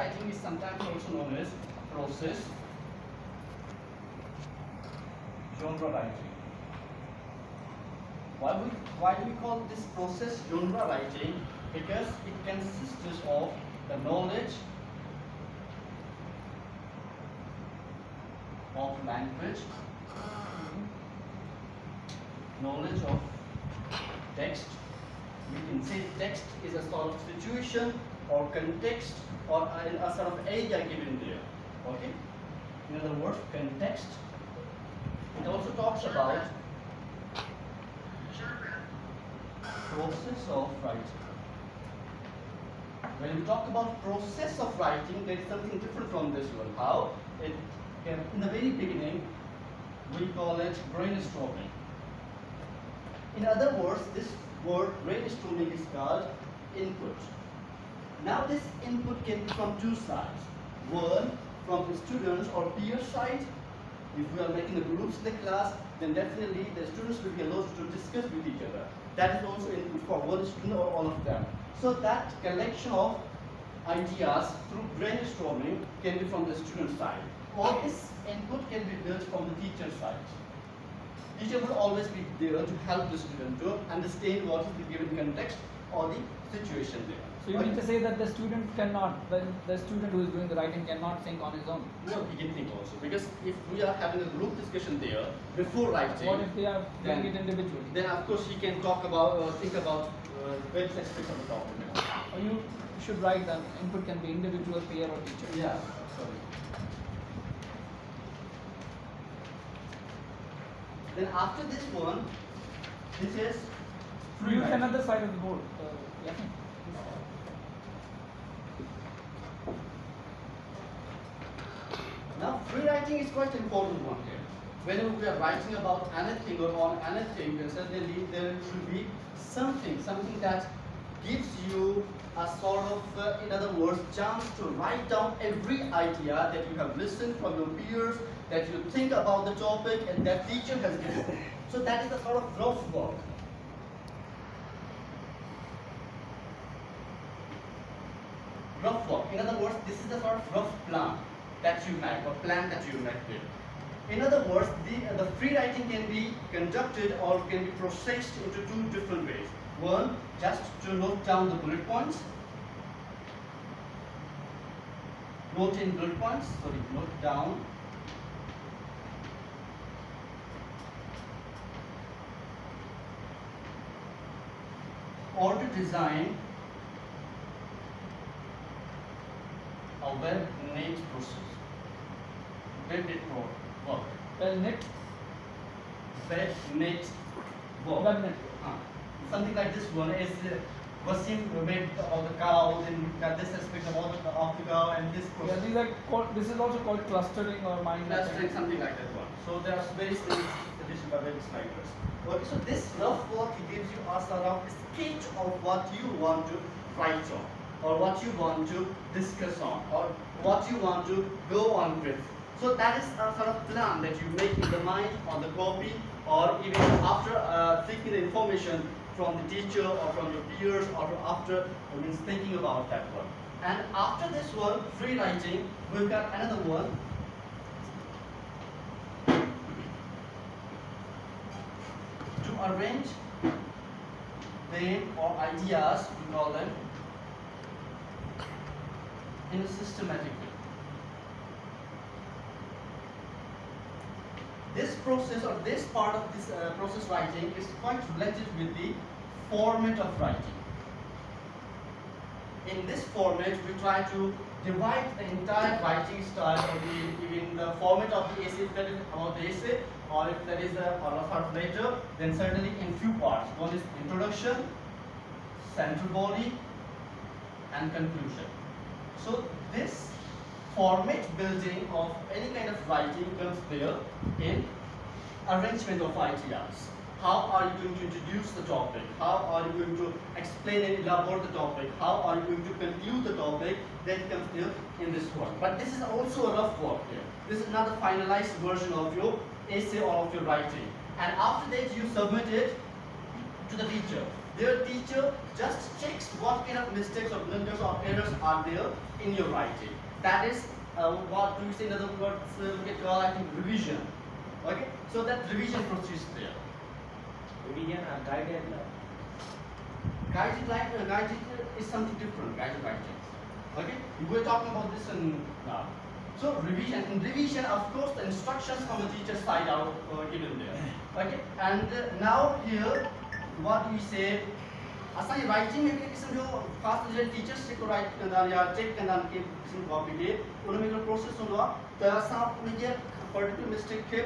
writing is sometimes also known as process genre writing. Why do we call this process genre writing? Because it consists of the knowledge of language, knowledge of text. We can say text is a sort of situation or context or a sort of area given there. Okay? In other words, context. It also talks about process of writing. When we talk about process of writing, there is something different from this one. How? In the very beginning, we call it brainstorming. In other words, this word brainstorming is called input. Now this input can be from two sides. One, from the students or peer side. If we are making the groups in the class, then definitely the students will be allowed to discuss with each other. That is also input for one student or all of them. So that collection of ideas through brainstorming can be from the student side. Or this input can be built from the teacher side. Teacher will always be there to help the student to understand what is the given context or the situation there. So you mean to say that the student cannot, the student who is doing the writing cannot think on his own? No, he can think also. Because if we are having a group discussion there before writing, what if they are doing it individually? Then of course he can talk about, think about various aspects of the topic. Or you should write that input can be individual, peer, or teacher. Yeah, sorry. Then after this one, this is free Use writing. another side of the board. Yeah. Now, free writing is quite important one here. Whenever we are writing about anything or on anything, then certainly there should be something that gives you a sort of, in other words, chance to write down every idea that you have listened from your peers, that you think about the topic, and that teacher has given. So that is a sort of rough work. Rough work. In other words, this is the sort of rough plan that you make, or plan that you make with. In other words, the free writing can be conducted or can be processed into two different ways. One, just to note down the bullet points. Note down. Or to design a well-knit process. Well-knit work. Well-knit. Well-knit work. Well-knit. Something like this one is Wasim made of the cow, then we've got this aspect of the cow and this process. Yeah, these are called, this is also called clustering or mind mapping. Clustering, something like that one. So there are various things addition by various writers. Okay, so this rough work gives you a sort of sketch of what you want to write on, or what you want to discuss on, or what you want to go on with. So that is a sort of plan that you make in the mind, on the copy, or even after seeking the information from the teacher or from your peers, or after means thinking about that one. And after this one, free writing, we've got another one. To arrange them or ideas, we call them, in a systematic way. This process or this part of this process writing is quite related with the format of writing. In this format, we try to divide the entire writing style or even the format of the essay, if that is about the essay, or if that is a part later, then certainly in few parts. One is introduction, central body, and conclusion. So this format building of any kind of writing comes there in arrangement of ideas. How are you going to introduce the topic? How are you going to explain and elaborate the topic? How are you going to conclude the topic? That comes there in this work. But this is also a rough work here. This is not a finalized version of your essay or of your writing. And after that you submit it to the teacher. Their teacher just checks what kind of mistakes or blunders or errors are there in your writing. That is what we say in other words, we call I think revision. Okay, so that revision proceeds there. Revision and guided learning. Guided is something different. Guided writing. Okay, we're talking about this in now. So revision. In revision, of course, the instructions from the teacher's side are given there. Okay, and now here, what do we say? असांजी writing में किसी जो खास जो teachers को right करना या check करना के किसी कॉपी के उनमें जो प्रोसेस होगा तो असां उनके पर्टिकुलर मिस्टेक के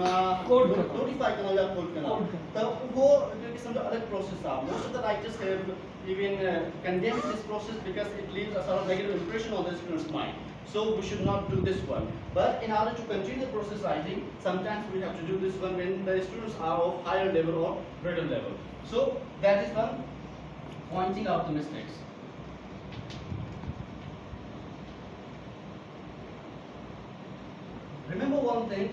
नोटिफाई करना या कोड करना तो वो किसी जो अलग प्रोसेस है. Most of the writers have even condemned this process because it leaves a sort of negative impression on the student's mind. So we should not do this one. But in order to continue the process writing, sometimes we have to do this one when the students are of higher level or greater level. So that is one. Pointing out the mistakes. Remember one thing,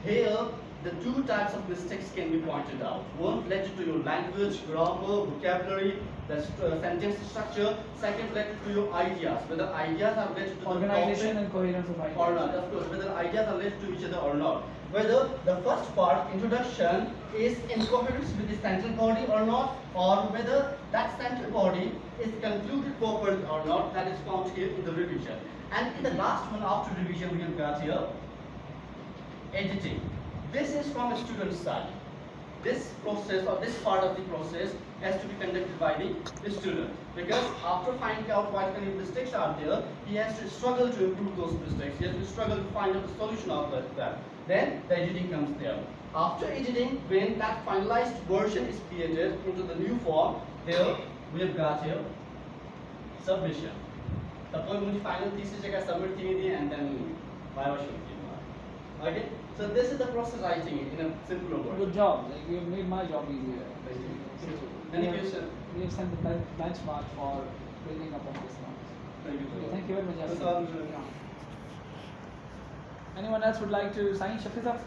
here the two types of mistakes can be pointed out. One related to your language, grammar, vocabulary, the sentence structure. Second related to your ideas, whether ideas are related to organization the and coherence of ideas. or not. Of course, whether ideas are related to each other or not. Whether the first part, introduction, is in coherence with the sentence body or not, or whether that sentence body is concluded properly or not, that is found here in the revision. And in the last one after revision we have got here, editing. This is from a student's side. This process or this part of the process has to be conducted by the student, because after finding out what kind of mistakes are there, he has to struggle to improve those mistakes. He has to struggle to find out the solution of that. Then the editing comes there. After editing, when that finalized version is created into the new form, here we have got here submission. Suppose मुझे final thesis जगह submit की थी and then viva shoot की. Okay, so this is the process writing in a simpler word. Good job. Like, you have made my job easier. Any question? We have sent the benchmark for building up on this one. Thank you. Okay, thank you very much. No Yasin. problem. Yeah. Anyone else would like to sign? Shafiza,